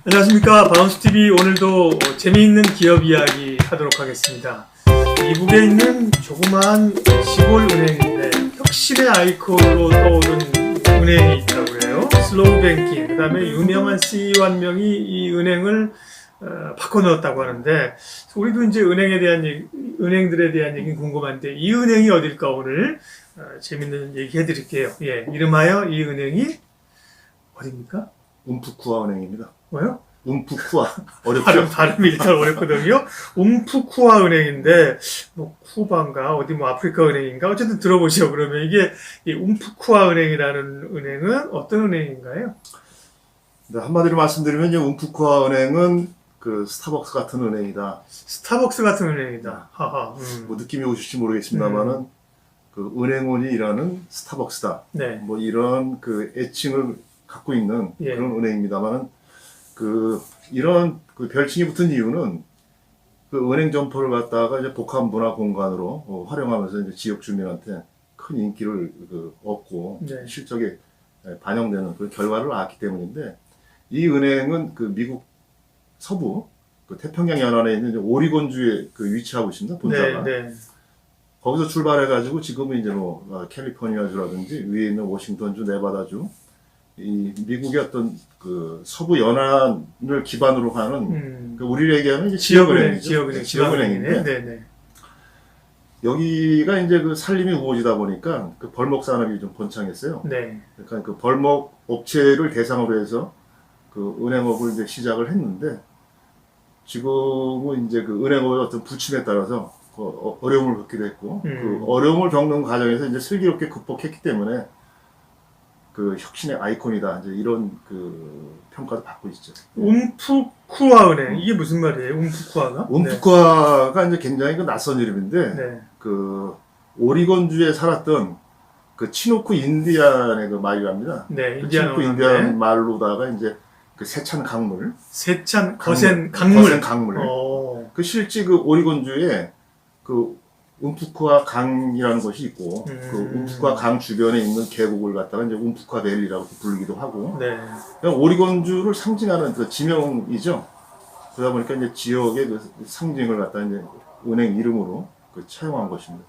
안녕하십니까. 바운스TV 오늘도 재미있는 기업 이야기 하도록 하겠습니다. 미국에 있는 조그만 시골 은행인데 혁신의 아이콘으로 떠오른 은행이 있다고 해요. 슬로우뱅킹. 그 다음에 유명한 CEO 한 명이 이 은행을 바꿔넣었다고 하는데, 우리도 이제 은행에 대한 은행들에 대한 얘기 궁금한데, 이 은행이 어딜까 오늘 재밌는 얘기 해드릴게요. 예, 이름하여 이 은행이 어디입니까? 움푸쿠아 은행입니다. 뭐요? 움푸쿠아. 어렵죠? 발음이 일단 어렵거든요. 움푸쿠아 은행인데, 뭐, 쿠바인가, 어디 뭐 아프리카 은행인가, 어쨌든 들어보시죠. 그러면 이게, 이 움푸쿠아 은행이라는 은행은 어떤 은행인가요? 네, 한마디로 말씀드리면, 이제 움푸쿠아 은행은 그 스타벅스 같은 은행이다. 스타벅스 같은 은행이다. 하하. 뭐 느낌이 오실지 모르겠습니다만은, 그 은행원이 일하는 스타벅스다. 네. 뭐 이런 그 애칭을 갖고 있는 예. 그런 은행입니다만은, 이런 그 별칭이 붙은 이유는 그 은행 점포를 갖다가 이제 복합 문화 공간으로 활용하면서 이제 지역 주민한테 큰 인기를 얻고 네. 실적에 반영되는 그 결과를 낳았기 때문인데, 이 은행은 그 미국 서부 그 태평양 연안에 있는 이제 오리곤주에 위치하고 있습니다. 본사가. 네, 네. 거기서 출발해가지고 지금은 이제 뭐 캘리포니아주라든지 위에 있는 워싱턴주, 네바다주, 이 미국의 어떤 그 서부 연안을 기반으로 하는 그 우리를 얘기하는 이제 지역은행이죠. 지역은행인데, 네, 네. 여기가 이제 그 살림이 우호지다 보니까 그 벌목 산업이 좀 번창했어요. 네. 그러니까 그 벌목 업체를 대상으로 해서 그 은행업을 이제 시작을 했는데, 지금은 이제 그 은행업의 어떤 부침에 따라서 어려움을 겪기도 했고, 그 어려움을 겪는 과정에서 이제 슬기롭게 극복했기 때문에 그 혁신의 아이콘이다. 이제 이런 그 평가도 받고 있죠. 움푸쿠아 은행. 이게 무슨 말이에요? 움푸쿠아가? 움푸쿠아가 이제 굉장히 그 낯선 이름인데, 네. 그 오리곤주에 살았던 그 치노쿠 인디안의 그 말이랍니다. 네. 그 치노쿠 인디안 말로다가 이제 그 세찬 강물. 세찬 거센 강물. 거센 강물. 그 실제 그 오리곤주에 그 움푸쿠아 강이라는 것이 있고, 그 움푸쿠아 강 주변에 있는 계곡을 갖다가 이제 움푸쿠아 밸리라고 부르기도 하고, 네. 오리곤주를 상징하는 그 지명이죠. 그러다 보니까 이제 지역의 그 상징을 갖다 이제 은행 이름으로 차용한 것입니다.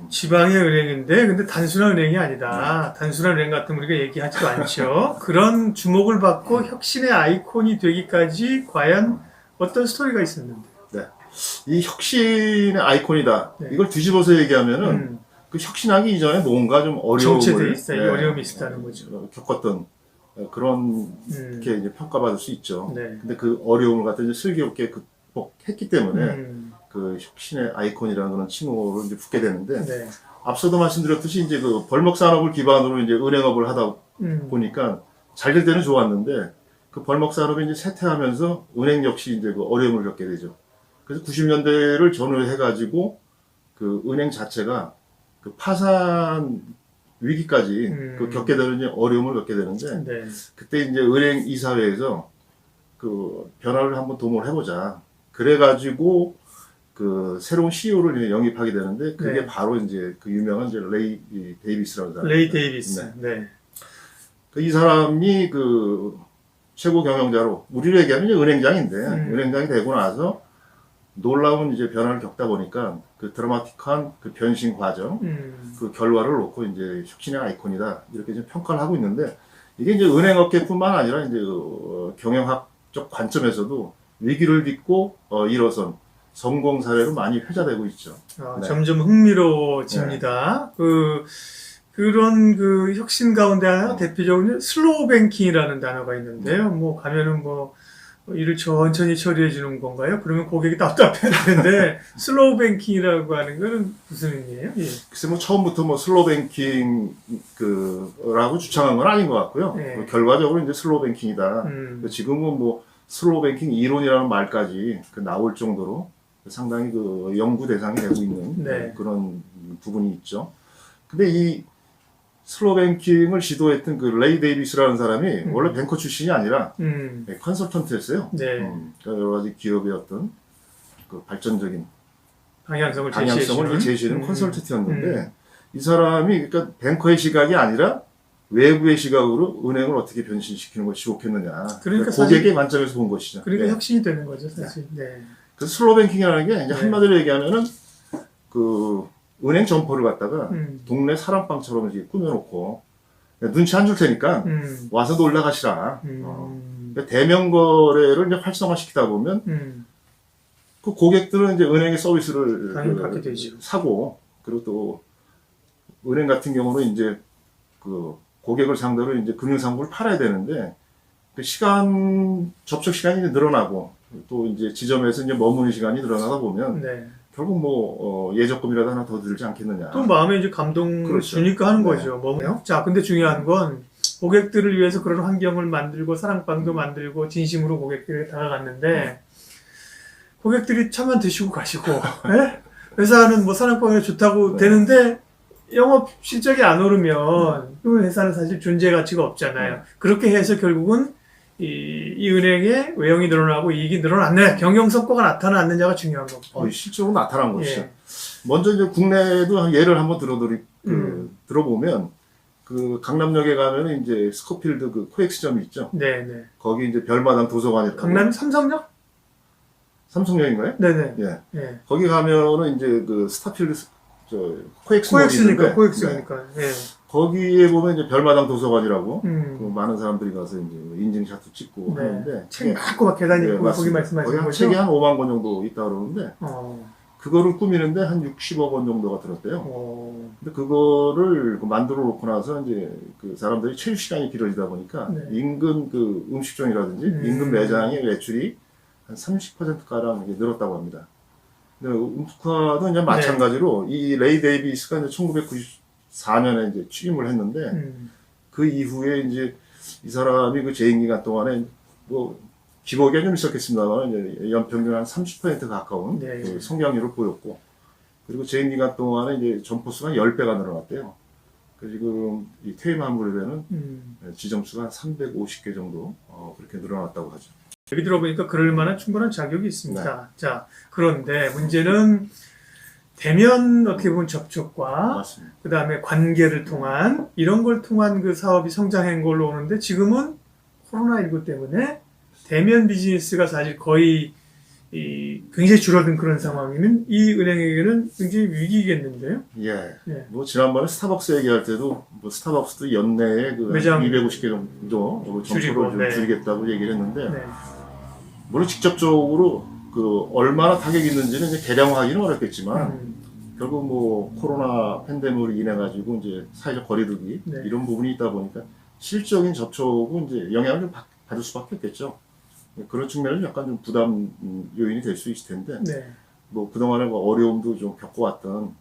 지방의 은행인데, 근데 단순한 은행이 아니다. 단순한 은행 같으면 우리가 얘기하지도 않죠. 그런 주목을 받고 혁신의 아이콘이 되기까지 과연 어떤 스토리가 있었는데. 네. 이 혁신의 아이콘이다. 네. 이걸 뒤집어서 얘기하면은 그 혁신하기 이전에 뭔가 좀 어려움을 정체돼 있어요. 어려움이 있었다는 거죠. 겪었던 그런 게 이제 평가받을 수 있죠. 네. 근데 그 어려움을 갖다 이제 슬기롭게 극복했기 때문에 그 혁신의 아이콘이라는 그런 칭호를 이제 붙게 되는데, 네. 앞서도 말씀드렸듯이 이제 그 벌목 산업을 기반으로 이제 은행업을 하다 보니까 잘 될 때는 좋았는데, 그 벌목 산업이 이제 쇠퇴하면서 은행 역시 이제 그 어려움을 겪게 되죠. 그래서 90년대를 전후로 해가지고 그 은행 자체가 그 파산 위기까지 겪게 되는 이제 어려움을 겪게 되는데, 네. 그때 이제 은행 이사회에서 그 변화를 한번 도모를 해보자. 그래가지고 그 새로운 CEO를 영입하게 되는데, 그게 네. 바로 이제 그 유명한 이제 레이 데이비스라는 사람. 레이 데이비스. 네. 네. 이 사람이 그 최고 경영자로, 우리로 얘기하면 이제 은행장인데, 은행장이 되고 나서 놀라운 이제 변화를 겪다 보니까 그 드라마틱한 그 변신 과정, 그 결과를 놓고 이제 혁신의 아이콘이다. 이렇게 좀 평가를 하고 있는데, 이게 이제 은행업계뿐만 아니라 이제 경영학적 관점에서도 위기를 딛고 일어선 성공 사례로 많이 회자되고 있죠. 네. 점점 흥미로워집니다. 네. 그런 그 혁신 가운데 하나 대표적으로 슬로우 뱅킹이라는 단어가 있는데요. 뭐 가면은 뭐 일을 천천히 처리해 주는 건가요? 그러면 고객이 답답해할 텐데 슬로우 뱅킹이라고 하는 거는 무슨 의미예요? 예. 글쎄 뭐 처음부터 뭐 슬로우 뱅킹 라고 주창한 건 아닌 것 같고요. 네. 결과적으로 이제 슬로우 뱅킹이다. 지금은 뭐 슬로우 뱅킹 이론이라는 말까지 나올 정도로 상당히 그 연구 대상이 되고 있는 네. 그런 부분이 있죠. 근데 이 슬로우 뱅킹을 시도했던 그 레이 데이비스라는 사람이 원래 뱅커 출신이 아니라 컨설턴트였어요. 네. 여러 가지 기업의 어떤 그 발전적인 방향성을 제시하는 컨설턴트였는데, 이 사람이 그러니까 뱅커의 시각이 아니라 외부의 시각으로 은행을 어떻게 변신시키는 것이 좋겠느냐. 그러니까 고객의 관점에서 본 것이죠. 그러니까 네. 혁신이 되는 거죠, 사실. 네. 그 슬로뱅킹이라는 게 이제 네. 한마디로 얘기하면은 그 은행 점포를 갖다가 동네 사랑방처럼 이렇게 꾸며놓고 눈치 안 줄 테니까 와서 놀러 가시라. 그러니까 대면 거래를 이제 활성화시키다 보면 그 고객들은 이제 은행의 서비스를 당연히 받게 되죠. 사고, 그리고 또 은행 같은 경우는 이제 그 고객을 상대로 이제 금융상품을 팔아야 되는데 그 접촉 시간이 늘어나고 또 이제 지점에서 이제 머무는 시간이 늘어나다 보면 네. 결국 뭐 예적금이라도 하나 더 들지 않겠느냐. 또 마음에 이제 감동을 그렇죠. 주니까 하는 네. 거죠. 뭐. 자, 근데 중요한 건 고객들을 위해서 그런 환경을 만들고 사랑방도 만들고 진심으로 고객들에게 다가갔는데 고객들이 차만 드시고 가시고 예? 회사는 뭐 사랑방이 좋다고 되는데 영업 실적이 안 오르면 그 회사는 사실 존재 가치가 없잖아요. 그렇게 해서 결국은 이 은행의 외형이 늘어나고 이익이 늘어났느냐, 경영 성과가 나타났느냐가 중요한 거고. 실제로 나타난 것이죠. 예. 먼저 이제 국내에도 예를 한번 들어보면 그 강남역에 가면 이제 스코필드 그 코엑스점이 있죠. 네네. 거기 이제 별마당 도서관이라고. 강남 삼성역? 삼성역인가요? 네네. 예. 예. 거기 가면은 이제 그 스타필드 코엑스 코엑스니까, 네. 코엑스니까. 예. 거기에 보면 이제 별마당 도서관이라고 그 음. 많은 사람들이 가서 이제 인증샷도 찍고 네. 하는데 책 많고 막 계단이 있고 거기 맞습니다. 말씀하시는 거기 거죠? 책이 한 5만 권 정도 있다 그러는데 그거를 꾸미는데 한 60억 원 정도가 들었대요. 근데 그거를 만들어 놓고 나서 이제 그 사람들이 체류 시간이 길어지다 보니까 네. 인근 그 음식점이라든지 인근 매장의 매출이 한 30%가량 늘었다고 합니다. 근데 음식화도 이제 마찬가지로 이 레이 데이비스가 이제 1994년에 이제 취임을 했는데 그 이후에 이제 이 사람이 그 재임 기간 동안에 뭐 기복이 좀 있었겠습니다만 이제 연평균 한 30% 가까운 네. 그 성장률을 보였고 그리고 재임 기간 동안에 이제 점포 수가 10배가 늘어났대요. 그래서 지금 이 퇴임한 무렵에는 지점 수가 한 350개 정도 그렇게 늘어났다고 하죠. 얘기 들어보니까 그럴 만한 충분한 자격이 있습니다. 네. 자, 그런데 문제는 대면 어떻게 보면 접촉과 맞습니다. 그 다음에 관계를 통한 이런 걸 통한 그 사업이 성장한 걸로 오는데 지금은 코로나19 때문에 대면 비즈니스가 사실 거의 굉장히 줄어든 그런 상황이면 이 은행에게는 굉장히 위기겠는데요. 예. 네. 뭐 지난번에 스타벅스 얘기할 때도 뭐 스타벅스도 연내에 그 매장 250개 정도 점포를 줄이고, 좀 네. 줄이겠다고 얘기를 했는데 네. 물론 직접적으로 그 얼마나 타격이 있는지는 이제 계량하기는 어렵겠지만 결국 뭐 코로나 팬데믹으로 인해 가지고 이제 사회적 거리두기 네. 이런 부분이 있다 보니까 실적인 접촉은 이제 영향을 좀 받을 수밖에 없겠죠. 그런 측면은 약간 좀 부담 요인이 될 수 있을 텐데 네. 뭐 그동안에 뭐 어려움도 좀 겪어왔던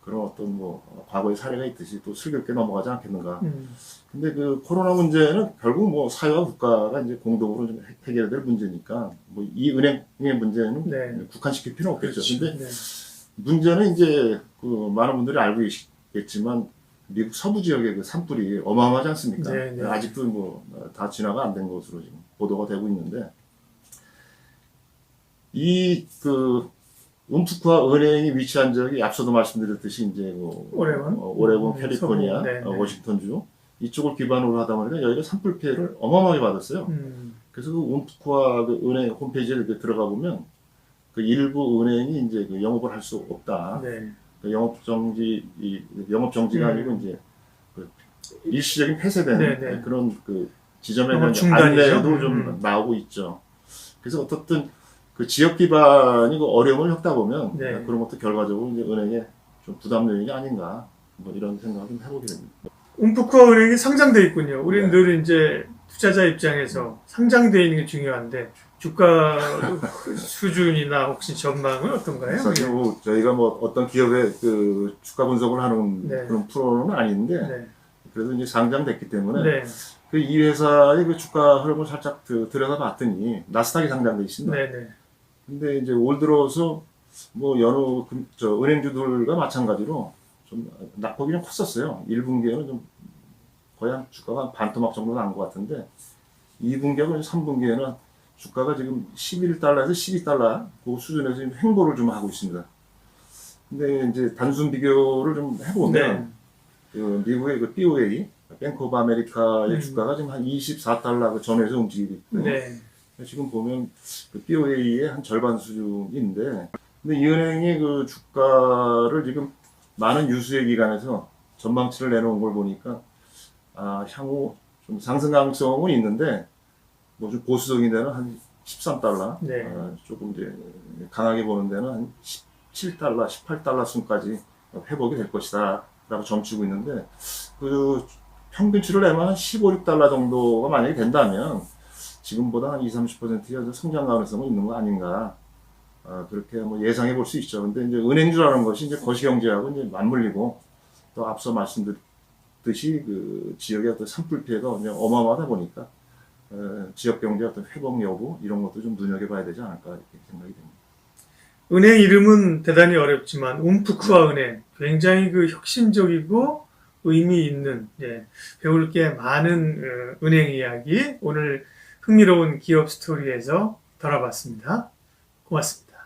그런 어떤 뭐 과거의 사례가 있듯이 또 슬기롭게 넘어가지 않겠는가. 근데 그 코로나 문제는 결국 뭐 사회와 국가가 이제 공동으로 좀 해결해야 될 문제니까 뭐 이 은행의 문제는 네. 국한시킬 필요는 없겠죠. 그렇죠. 근데 네. 문제는 이제 그 많은 분들이 알고 계시겠지만 미국 서부 지역의 그 산불이 어마어마하지 않습니까? 네, 네. 아직도 뭐 다 진화가 안 된 것으로 지금 보도가 되고 있는데 이 그 움프쿠아 은행이 위치한 지역이 앞서도 말씀드렸듯이 이제 뭐 오레곤, 캘리포니아, 네, 네. 워싱턴주 이쪽을 기반으로 하다 보니까 여기가 산불 피해를 어마어마하게 받았어요. 그래서 그 움프쿠아 그 은행 홈페이지에 이렇게 들어가 보면 그 일부 은행이 이제 그 영업을 할 수 없다. 네. 그 영업 정지가 아니고 이제 그 일시적인 폐쇄된 네, 네. 그런 그 지점에 영업 대한 중단이죠. 안내도 좀 나오고 있죠. 그래서 어떻든 그 지역 기반이 그 어려움을 겪다 보면 네. 그런 것도 결과적으로 이제 은행에 좀 부담 요인이 아닌가 뭐 이런 생각을 좀 해보게 됩니다. 움프쿠아 은행이 상장돼 있군요. 우리는 네. 늘 이제 투자자 입장에서 상장돼 있는 게 중요한데 주가 수준이나 혹시 전망은 어떤가요? 사실 뭐 저희가 뭐 어떤 기업의 그 주가 분석을 하는 네. 그런 프로는 아닌데 네. 그래도 이제 상장됐기 때문에 네. 그 이 회사의 그 주가 흐름을 살짝 들여다봤더니 나스닥이 상장돼 있습니다. 네. 네. 근데 이제 올 들어서 뭐 여러 은행주들과 마찬가지로 좀 낙폭이 좀 컸었어요. 1분기에는 좀 거의 한 주가가 한 반토막 정도 난 것 같은데 2분기하고 3분기에는 주가가 지금 11달러에서 12달러 그 수준에서 지금 횡보를 좀 하고 있습니다. 근데 이제 단순 비교를 좀 해보면 네. 그 미국의 그 BOA, 뱅크 오브 아메리카의 주가가 지금 한 24달러 그 전후에서 움직이고 있고요. 네. 지금 보면 그 BOA의 한 절반 수준인데, 근데 이 은행이 그 주가를 지금 많은 유수의 기관에서 전망치를 내놓은 걸 보니까 향후 좀 상승 가능성은 있는데 뭐 좀 보수적인 데는 한 13달러, 네. 조금 이제 강하게 보는 데는 한 17달러, 18달러 순까지 회복이 될 것이다라고 점치고 있는데 그 평균치를 내면 한 15, 6달러 정도가 만약에 된다면 지금보다 한 20, 30%의 성장 가능성은 있는 거 아닌가. 그렇게 뭐 예상해 볼 수 있죠. 근데 이제 은행주라는 것이 이제 거시경제하고 이제 맞물리고 또 앞서 말씀드렸듯이 그 지역의 어떤 산불 피해가 그냥 어마어마하다 보니까 지역 경제 어떤 회복 여부 이런 것도 좀 눈여겨봐야 되지 않을까 이렇게 생각이 됩니다. 은행 이름은 대단히 어렵지만 움프쿠아 은행 굉장히 그 혁신적이고 의미 있는 배울 게 많은 은행 이야기 오늘 흥미로운 기업 스토리에서 다뤄봤습니다. 고맙습니다.